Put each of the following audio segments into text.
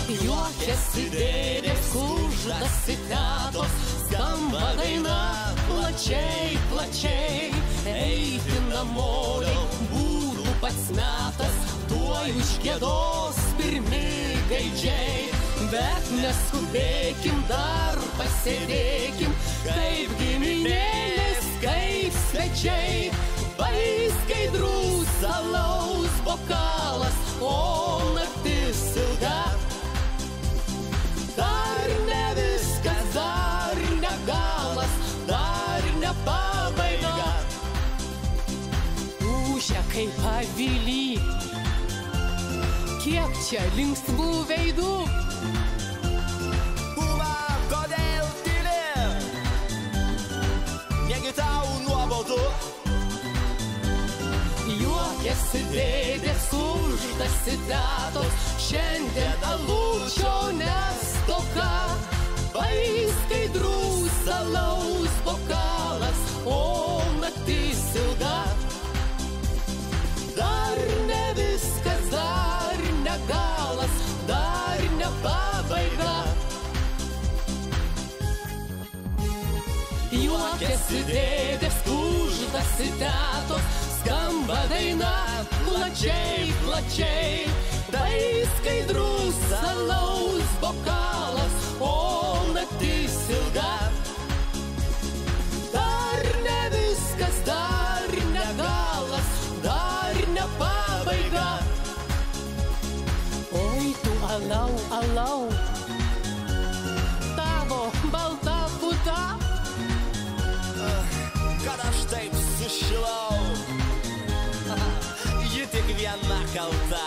Juokiasi dėdės kuždas citatos, skamba daina plačiai, plačiai. Eiti namoliai būtų pats metas, tuoj užgiedos pirmi gaidžiai. Bet neskubėkim, dar pasėdėkim, kaip giminėlis, kaip svečiai. Skaidrus alaus bokalas, o naktis ilga. Dar ne viskas, dar ne galas, dar ne pabaiga. Ūžia kaip avily, kiek čia linksmų veidų. Uma, kodėl tyli? Negi tau nuobodu? Juokiasi dėdės kuždas citatos, šiandien alučio nestoka. Skaidrus alaus bokalas, o naktis ilga. Dar ne viskas, dar ne galas, dar ne pabaiga. Juokiasi dėdės kuždas citatos, skamba daina plačiai, plačiai. Tai skaidrus alaus bokalas, o naktis ilga. Dar ne viskas, dar ne galas, dar ne pabaiga. Oi tu alau, alau, tavo balta puta. Kad aš taip sušilau, ji tik viena kalta.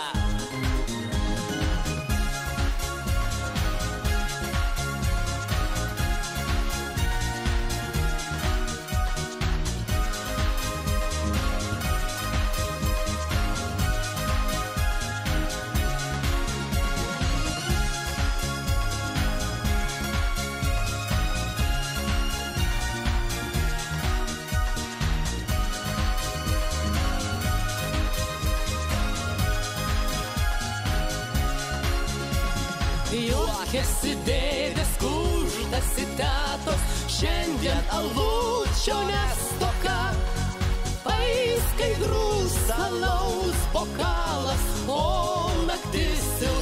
Juokiasi dėdės kuždas citatos, šiandien alučio nestoka. Skaidrus alaus bokalas, o naktis ilga.